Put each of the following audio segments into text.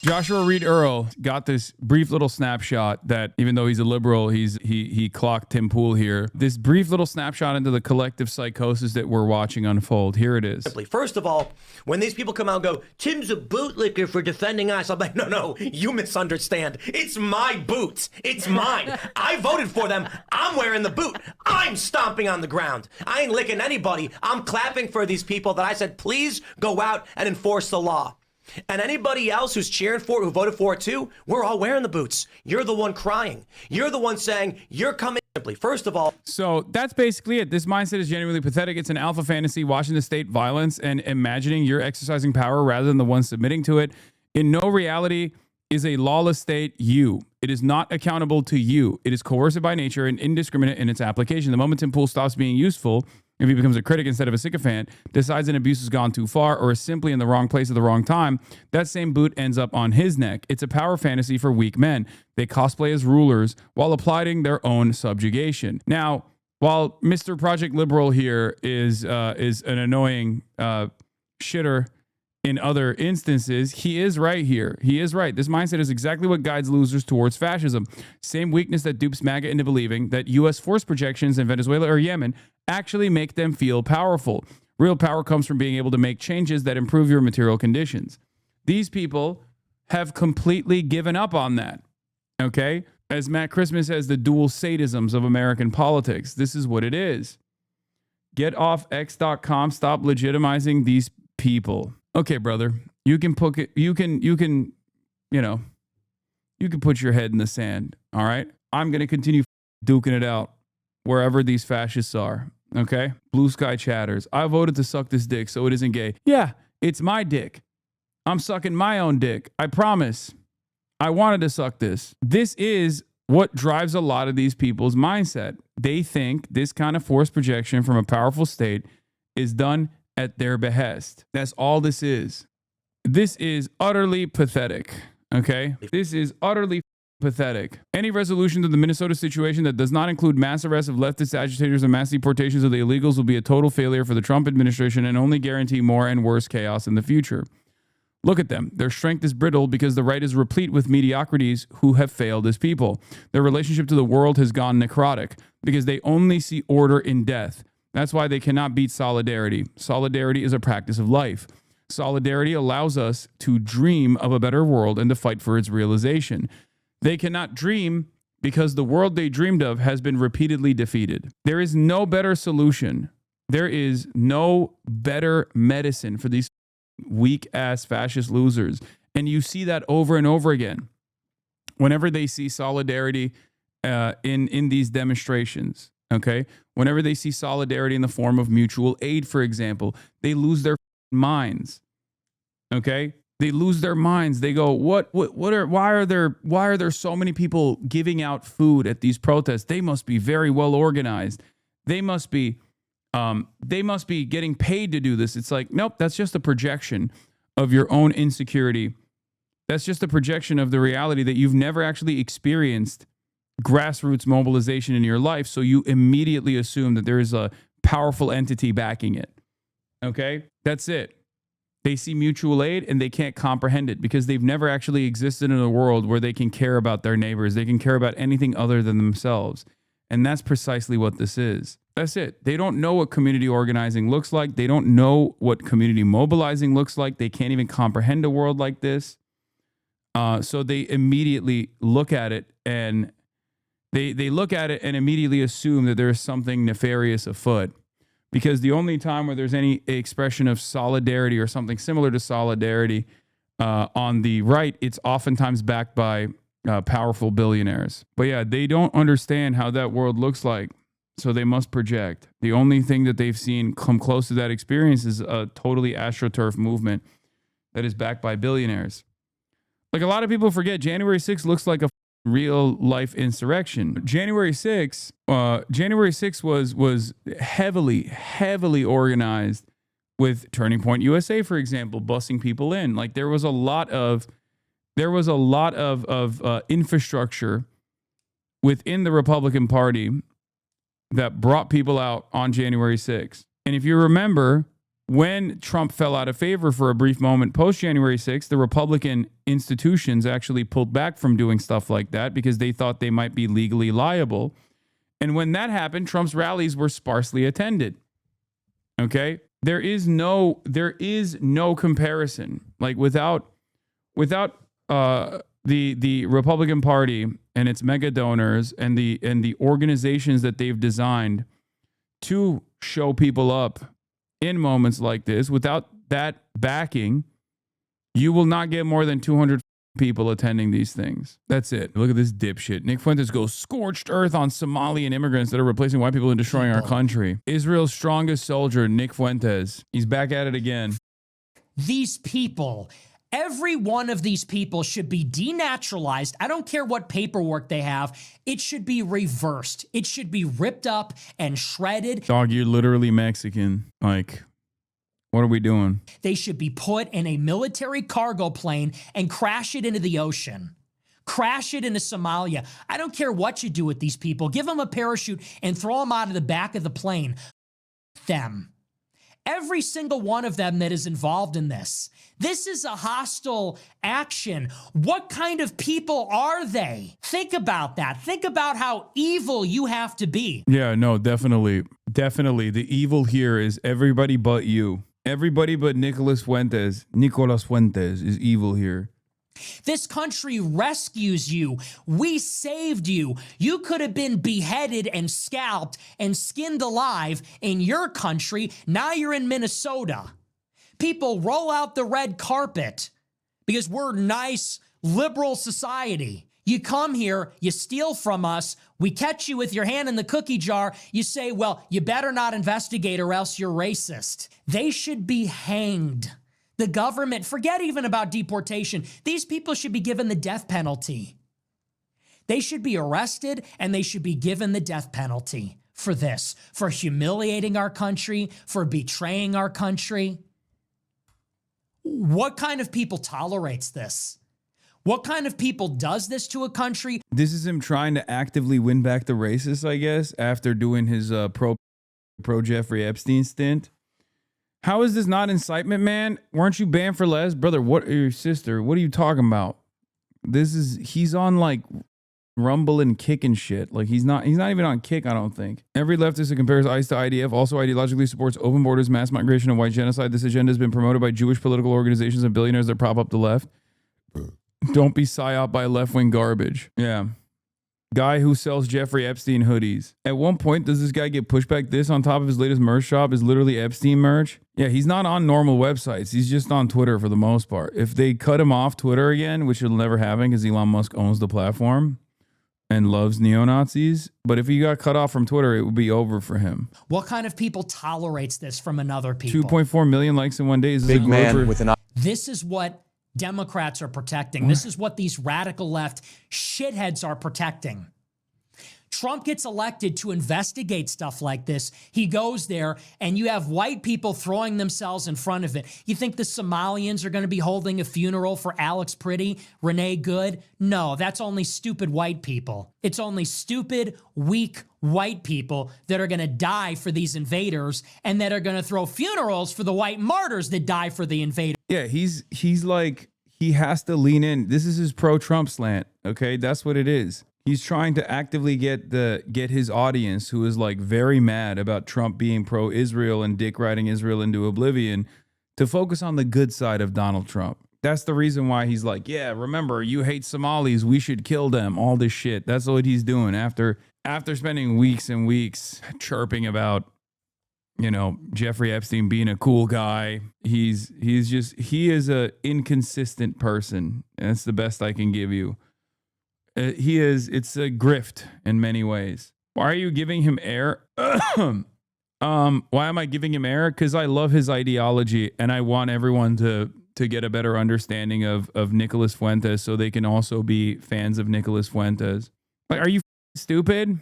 Joshua Reed Earl got this brief little snapshot that even though he's a liberal, he clocked Tim Pool here. This brief little snapshot into the collective psychosis that we're watching unfold. Here it is. First of all, when these people come out and go, Tim's a bootlicker for defending us, I'm like, no, you misunderstand. It's my boots. It's mine. I voted for them. I'm wearing the boot. I'm stomping on the ground. I ain't licking anybody. I'm clapping for these people that I said, please go out and enforce the law. And anybody else who's cheering for it, who voted for it too, we're all wearing the boots. You're the one crying. You're the one saying, you're coming. Simply, first of all. So that's basically it. This mindset is genuinely pathetic. It's an alpha fantasy, watching the state violence and imagining you're exercising power rather than the one submitting to it. In no reality is a lawless state you. It is not accountable to you. It is coercive by nature and indiscriminate in its application. The moment Tim Pool stops being useful, if he becomes a critic instead of a sycophant, decides an abuse has gone too far, or is simply in the wrong place at the wrong time, that same boot ends up on his neck. It's a power fantasy for weak men. They cosplay as rulers while applying their own subjugation. Now, while Mr. Project Liberal here is an annoying shitter in other instances, he is right here. He is right. This mindset is exactly what guides losers towards fascism. Same weakness that dupes MAGA into believing that U.S. force projections in Venezuela or Yemen actually make them feel powerful. Real power comes from being able to make changes that improve your material conditions. These people have completely given up on that. Okay? As Matt Christmas says, the dual sadisms of American politics. This is what it is. Get off X.com. Stop legitimizing these people. Okay, brother, you can put it, you can put your head in the sand. All right. I'm going to continue duking it out wherever these fascists are. Okay. Blue sky chatters. I voted to suck this dick, so it isn't gay. Yeah, it's my dick. I'm sucking my own dick. I promise. I wanted to suck this. This is what drives a lot of these people's mindset. They think this kind of forced projection from a powerful state is done at their behest. That's all this is. This is utterly pathetic. Okay? This is utterly pathetic. Any resolution to the Minnesota situation that does not include mass arrests of leftist agitators and mass deportations of the illegals will be a total failure for the Trump administration and only guarantee more and worse chaos in the future. Look at them. Their strength is brittle because the right is replete with mediocrities who have failed as people. Their relationship to the world has gone necrotic because they only see order in death. That's why they cannot beat solidarity. Solidarity is a practice of life. Solidarity allows us to dream of a better world and to fight for its realization. They cannot dream because the world they dreamed of has been repeatedly defeated. There is no better solution. There is no better medicine for these weak-ass fascist losers. And you see that over and over again. Whenever they see solidarity in these demonstrations, okay? Whenever they see solidarity in the form of mutual aid, for example, they lose their minds. Okay? They lose their minds. They go, why are there so many people giving out food at these protests? They must be very well organized. They must be getting paid to do this. It's like, nope, that's just a projection of your own insecurity. That's just a projection of the reality that you've never actually experienced grassroots mobilization in your life, so you immediately assume that there is a powerful entity backing it. Okay? That's it. They see mutual aid and they can't comprehend it because they've never actually existed in a world where they can care about their neighbors. They can care about anything other than themselves. And that's precisely what this is. That's it. They don't know what community organizing looks like. They don't know what community mobilizing looks like. They can't even comprehend a world like this. So they immediately look at it and They look at it and immediately assume that there is something nefarious afoot, because the only time where there's any expression of solidarity or something similar to solidarity on the right, it's oftentimes backed by powerful billionaires. But yeah, they don't understand how that world looks like, so they must project. The only thing that they've seen come close to that experience is a totally astroturf movement that is backed by billionaires. Like, a lot of people forget, January 6th looks like a real life insurrection. January 6th was heavily organized with Turning Point USA, for example, bussing people in. Like, there was a lot of infrastructure within the Republican Party that brought people out on January 6th. And if you remember, when Trump fell out of favor for a brief moment post January 6th, the Republican institutions actually pulled back from doing stuff like that because they thought they might be legally liable. And when that happened, Trump's rallies were sparsely attended. Okay? There is no comparison. Like without the Republican Party and its mega donors and the organizations that they've designed to show people up in moments like this, without that backing, you will not get more than 200 people attending these things. That's it. Look at this dipshit. Nick Fuentes goes scorched earth on Somalian immigrants that are replacing white people and destroying our country. Israel's strongest soldier, Nick Fuentes. He's back at it again. These people, every one of these people should be denaturalized. I don't care what paperwork they have. It should be reversed. It should be ripped up and shredded. Dog, you're literally Mexican. Like, what are we doing? They should be put in a military cargo plane and crash it into the ocean. Crash it into Somalia. I don't care what you do with these people. Give them a parachute and throw them out of the back of the plane. Them. Every single one of them that is involved in this. This is a hostile action. What kind of people are they? Think about that. Think about how evil you have to be. Yeah, no, definitely. Definitely. The evil here is everybody but you. Everybody but Nicolas Fuentes is evil here. This country rescues you. We saved you. You could have been beheaded and scalped and skinned alive in your country. Now you're in Minnesota. People roll out the red carpet because we're nice, liberal society. You come here, you steal from us, we catch you with your hand in the cookie jar, you say, well, you better not investigate or else you're racist. They should be hanged. The government, forget even about deportation. These people should be given the death penalty. They should be arrested and they should be given the death penalty for this, for humiliating our country, for betraying our country. What kind of people tolerates this? What kind of people does this to a country? This is him trying to actively win back the racists, I guess, after doing his pro Jeffrey Epstein stint. How is this not incitement, man? Weren't you banned for less? Brother, what are your sister? What are you talking about? He's on like Rumble and Kick and shit. Like he's not even on Kick, I don't think. Every leftist that compares ICE to IDF also ideologically supports open borders, mass migration, and white genocide. This agenda has been promoted by Jewish political organizations and billionaires that prop up the left. Don't be psyop by left-wing garbage. Yeah. Guy who sells Jeffrey Epstein hoodies. At one point, does this guy get pushback? This on top of his latest merch shop is literally Epstein merch. Yeah, he's not on normal websites. He's just on Twitter for the most part. If they cut him off Twitter again, which will never happen because Elon Musk owns the platform and loves neo-Nazis. But if he got cut off from Twitter, it would be over for him. What kind of people tolerates this from another people? 2.4 million likes in one day. Is big man with an... This is what Democrats are protecting. This is what these radical left shitheads are protecting. Trump gets elected to investigate stuff like this. He goes there and you have white people throwing themselves in front of it. You think the Somalians are going to be holding a funeral for Alex Pretty, Renee Good? No, that's only stupid white people. It's only stupid, weak white people that are going to die for these invaders and that are going to throw funerals for the white martyrs that die for the invaders. Yeah, he's like, he has to lean in. This is his pro-Trump slant, okay? That's what it is. He's trying to actively get his audience, who is like very mad about Trump being pro-Israel and dick riding Israel into oblivion, to focus on the good side of Donald Trump. That's the reason why he's like, yeah, remember, you hate Somalis, we should kill them, all this shit. That's what he's doing after spending weeks and weeks chirping about, you know, Jeffrey Epstein being a cool guy. He is a inconsistent person. That's the best I can give you. It's a grift in many ways. Why are you giving him air? Why am I giving him air? Because I love his ideology and I want everyone to get a better understanding of Nicolas Fuentes so they can also be fans of Nicolas Fuentes. Like, are you stupid?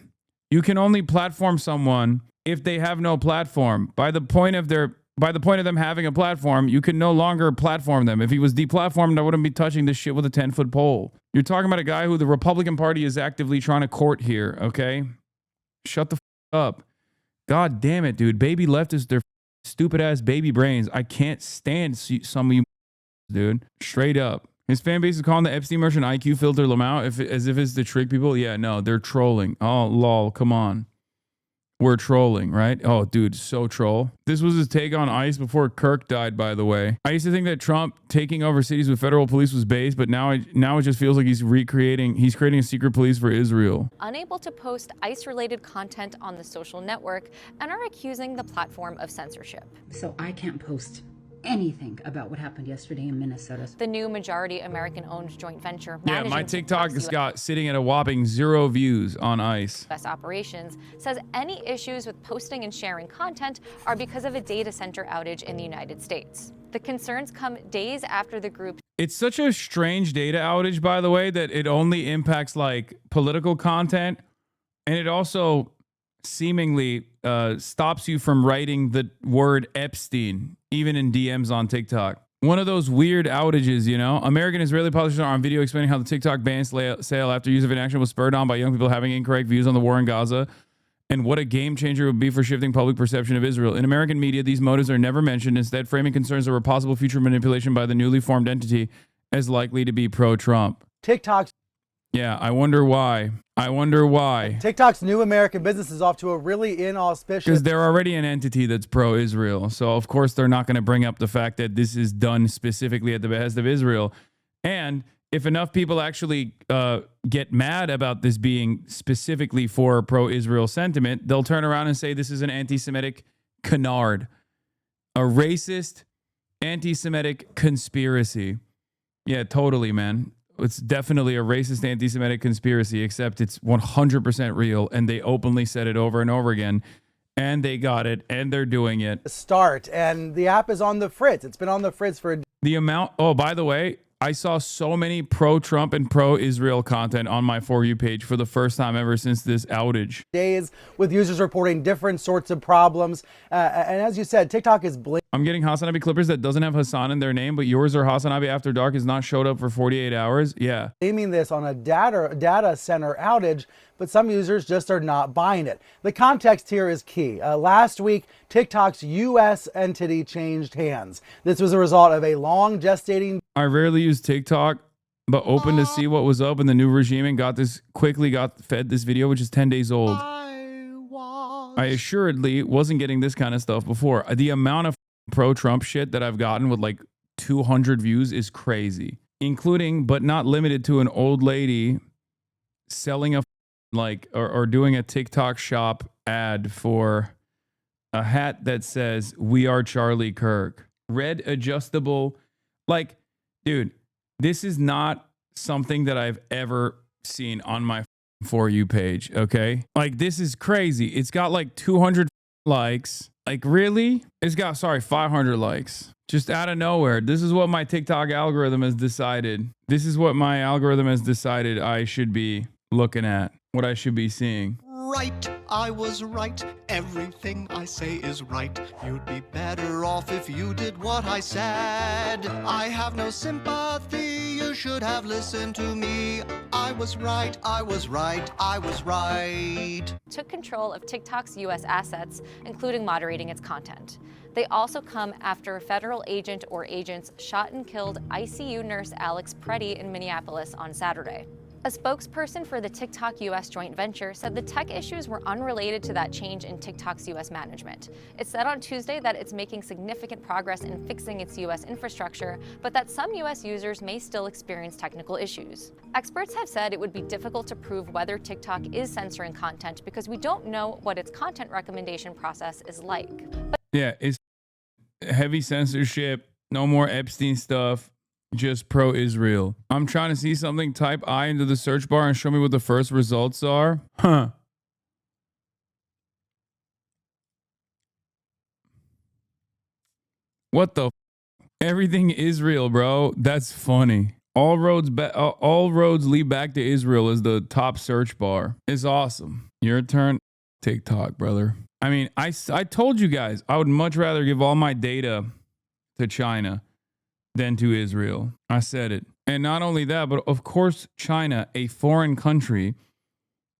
You can only platform someone if they have no platform. By the point of them having a platform, you can no longer platform them. If he was deplatformed, I wouldn't be touching this shit with a 10-foot pole. You're talking about a guy who the Republican Party is actively trying to court here, okay? Shut the up. God damn it, dude. Baby leftists, they're stupid ass baby brains. I can't stand some of you, dude. Straight up. His fan base is calling the Epstein merchant IQ filter Lamau as if it's to trick people. Yeah, no, they're trolling. Oh, lol, come on. We're trolling, right? Oh, dude, so troll. This was his take on ICE before Kirk died, by the way. I used to think that Trump taking over cities with federal police was base, but now it just feels like he's creating a secret police for Israel. Unable to post ICE-related content on the social network and are accusing the platform of censorship. So I can't post anything about what happened yesterday in Minnesota. The new majority American-owned joint venture. Yeah, my TikTok has got sitting at a whopping 0 views on ICE. US operations says any issues with posting and sharing content are because of a data center outage in the United States. The concerns come days after the group. It's such a strange data outage, by the way, that it only impacts like political content, and it also seemingly stops you from writing the word Epstein, even in DMs on TikTok. One of those weird outages, you know? American Israeli politicians are on video explaining how the TikTok ban sale after use of inaction was spurred on by young people having incorrect views on the war in Gaza, and what a game changer it would be for shifting public perception of Israel. In American media, these motives are never mentioned, instead framing concerns over possible future manipulation by the newly formed entity as likely to be pro-Trump. TikTok's Yeah, I wonder why. TikTok's new American business is off to a really inauspicious. Because they're already an entity that's pro-Israel. So, of course, they're not going to bring up the fact that this is done specifically at the behest of Israel. And if enough people actually get mad about this being specifically for pro-Israel sentiment, they'll turn around and say this is an anti-Semitic canard, a racist, anti-Semitic conspiracy. Yeah, totally, man. It's definitely a racist anti-Semitic conspiracy, except it's 100% real, and they openly said it over and over again, and they got it, and they're doing it. Start, and the app is on the fritz. It's been on the fritz for the amount. Oh, by the way, I saw so many pro-Trump and pro-Israel content on my For You page for the first time ever since this outage. Days with users reporting different sorts of problems. And as you said, TikTok is I'm getting HasanAbi clippers that doesn't have Hasan in their name, but yours or HasanAbi After Dark has not showed up for 48 hours. Yeah. blaming this on a data center outage, but some users just are not buying it. The context here is key. Last week, TikTok's U.S. entity changed hands. This was a result of a long gestating. I rarely use TikTok, but open to see what was up in the new regime and got fed this video, which is 10 days old. I assuredly wasn't getting this kind of stuff before. The amount of pro-Trump shit that I've gotten with like 200 views is crazy, including but not limited to an old lady selling a or doing a TikTok shop ad for a hat that says "We are Charlie Kirk." Red adjustable. Like, dude, this is not something that I've ever seen on my For You page, okay? Like, this is crazy. It's got like 200 likes. Like, really? It's got, 500 likes. Just out of nowhere. This is what my TikTok algorithm has decided. This is what my algorithm has decided I should be looking at, what I should be seeing. Right, I was right. Everything I say is right. You'd be better off if you did what I said. I have no sympathy. You should have listened to me. I was right, I was right, I was right. Took control of TikTok's U.S. assets, including moderating its content. They also come after a federal agent or agents shot and killed ICU nurse Alex Preddy in Minneapolis on Saturday. A spokesperson for the TikTok U.S. joint venture said the tech issues were unrelated to that change in TikTok's U.S. management. It said on Tuesday that it's making significant progress in fixing its U.S. infrastructure, but that some U.S. users may still experience technical issues. Experts have said it would be difficult to prove whether TikTok is censoring content because we don't know what its content recommendation process is like. Yeah, it's heavy censorship, no more Epstein stuff. Just pro-Israel. I'm trying to see something. Type I into the search bar and show me what the first results are. Huh. What the? Everything Israel, bro. That's funny. All roads lead back to Israel is the top search bar. It's awesome. Your turn. TikTok, brother. I mean, I told you guys I would much rather give all my data to China than to Israel. I said it. And not only that, but of course, China, a foreign country,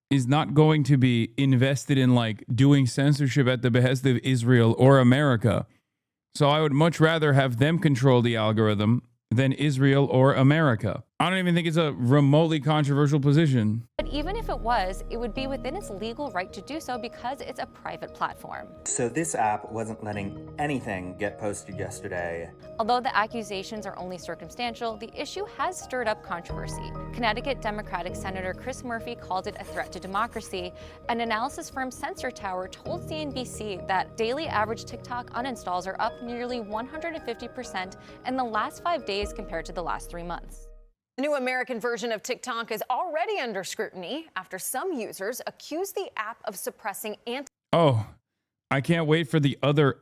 is not going to be invested in like doing censorship at the behest of Israel or America. So I would much rather have them control the algorithm than Israel or America. I don't even think it's a remotely controversial position. But even if it was, it would be within its legal right to do so because it's a private platform. So this app wasn't letting anything get posted yesterday. Although the accusations are only circumstantial, the issue has stirred up controversy. Connecticut Democratic Senator Chris Murphy called it a threat to democracy. An analysis firm Sensor Tower told CNBC that daily average TikTok uninstalls are up nearly 150% in the last 5 days compared to the last 3 months. The new American version of TikTok is already under scrutiny after some users accuse the app of suppressing Oh, I can't wait for the other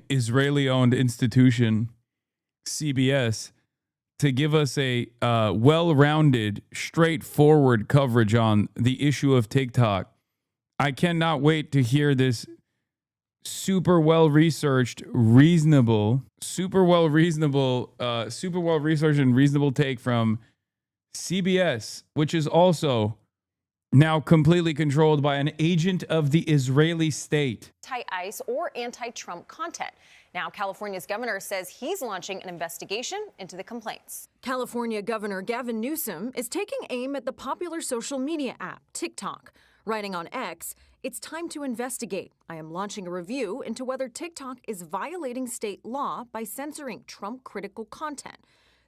Israeli-owned institution, CBS, to give us a well-rounded, straightforward coverage on the issue of TikTok. I cannot wait to hear this super well-researched, super well-researched and reasonable take from CBS, which is also now completely controlled by an agent of the Israeli state. anti-ICE or anti-Trump content. Now, California's governor says he's launching an investigation into the complaints. California Governor Gavin Newsom is taking aim at the popular social media app, TikTok. Writing on X, "It's time to investigate. I am launching a review into whether TikTok is violating state law by censoring Trump-critical content."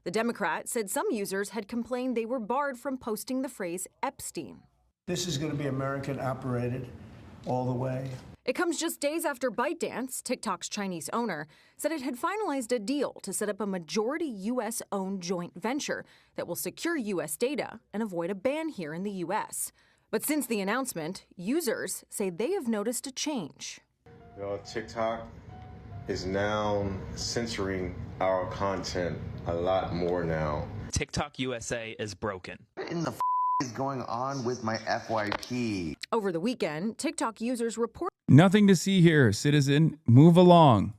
The Democrat said some users had complained they were barred from posting the phrase Epstein. This is going to be American operated all the way. It comes just days after ByteDance, TikTok's Chinese owner, said it had finalized a deal to set up a majority U.S.-owned joint venture that will secure U.S. data and avoid a ban here in the U.S. But since the announcement, users say they have noticed a change. TikTok is now censoring our content a lot more now. TikTok USA is broken. What in the is going on with my FYP? Over the weekend, TikTok users reported Nothing to see here, citizen. Move along.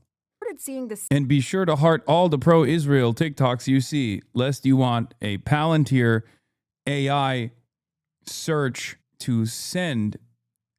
Seeing this. And be sure to heart all the pro-Israel TikToks you see, lest you want a Palantir AI search to send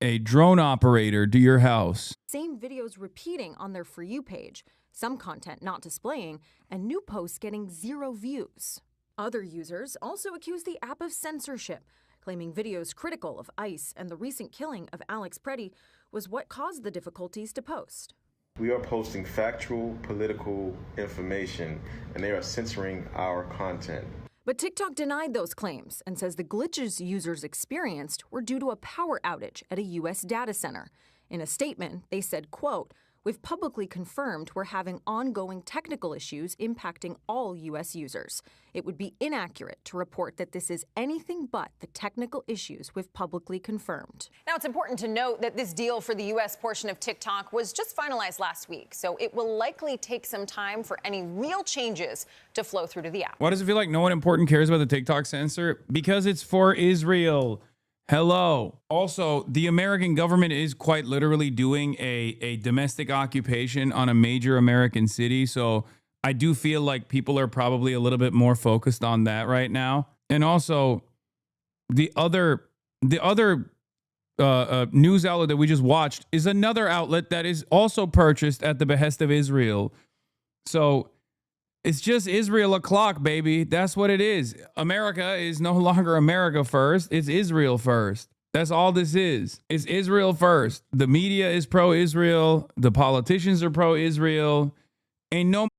a drone operator to your house. Same videos repeating on their For You page, some content not displaying, and new posts getting 0 views. Other users also accuse the app of censorship, claiming videos critical of ICE and the recent killing of Alex Preddy was what caused the difficulties to post. We are posting factual, political information, and they are censoring our content. But TikTok denied those claims and says the glitches users experienced were due to a power outage at a U.S. data center. In a statement, they said, quote, "We've publicly confirmed we're having ongoing technical issues impacting all U.S. users. It would be inaccurate to report that this is anything but the technical issues we've publicly confirmed." Now, it's important to note that this deal for the U.S. portion of TikTok was just finalized last week, so it will likely take some time for any real changes to flow through to the app. Why does it feel like no one important cares about the TikTok censor? Because it's for Israel. Hello. Also, the American government is quite literally doing a domestic occupation on a major American city. So I do feel like people are probably a little bit more focused on that right now. And also, the other news outlet that we just watched is another outlet that is also purchased at the behest of Israel. So it's just Israel o'clock, baby. That's what it is. America is no longer America first. It's Israel first. That's all this is. It's Israel first. The media is pro-Israel. The politicians are pro-Israel. Ain't no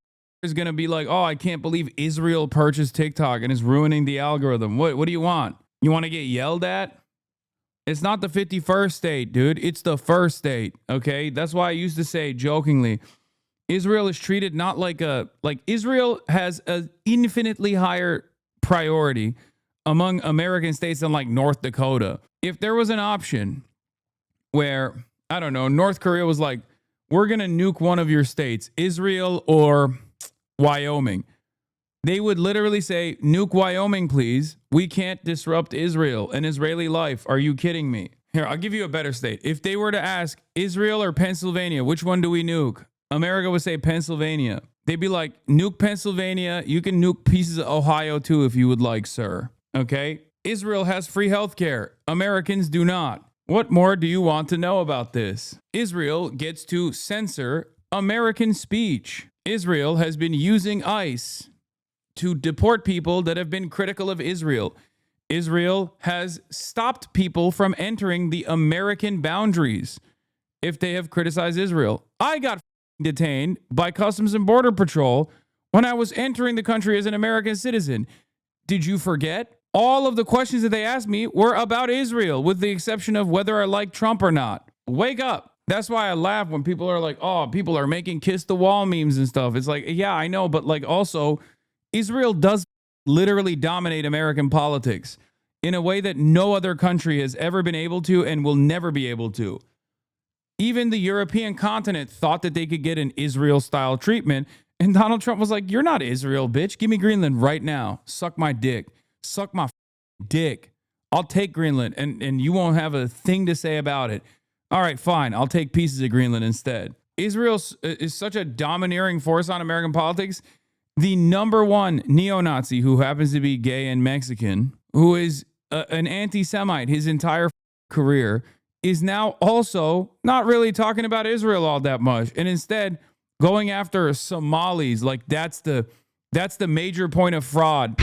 is going to be like, oh, I can't believe Israel purchased TikTok and is ruining the algorithm. What do you want? You want to get yelled at? It's not the 51st state, dude. It's the first state, okay? That's why I used to say jokingly, Israel is treated not like Israel has an infinitely higher priority among American states than like North Dakota. If there was an option where, I don't know, North Korea was like, we're going to nuke one of your states, Israel or Wyoming, they would literally say, nuke Wyoming, please. We can't disrupt Israel and Israeli life. Are you kidding me? Here, I'll give you a better state. If they were to ask Israel or Pennsylvania, which one do we nuke? America would say Pennsylvania. They'd be like, nuke Pennsylvania. You can nuke pieces of Ohio too if you would like, sir. Okay? Israel has free healthcare. Americans do not. What more do you want to know about this? Israel gets to censor American speech. Israel has been using ICE to deport people that have been critical of Israel. Israel has stopped people from entering the American boundaries if they have criticized Israel. I got detained by Customs and Border Patrol when I was entering the country as an American citizen. Did you forget? All of the questions that they asked me were about Israel, with the exception of whether I like Trump or not. Wake up. That's why I laugh when people are like, oh, people are making kiss the wall memes and stuff. It's like, yeah, I know. But like also, Israel does literally dominate American politics in a way that no other country has ever been able to and will never be able to. Even the European continent thought that they could get an Israel-style treatment. And Donald Trump was like, you're not Israel, bitch. Give me Greenland right now. Suck my dick. Suck my dick. I'll take Greenland, and you won't have a thing to say about it. All right, fine. I'll take pieces of Greenland instead. Israel is such a domineering force on American politics. The number one neo-Nazi, who happens to be gay and Mexican, who is an anti-Semite his entire career, is now also not really talking about Israel all that much, and instead going after Somalis. Like that's the major point of fraud.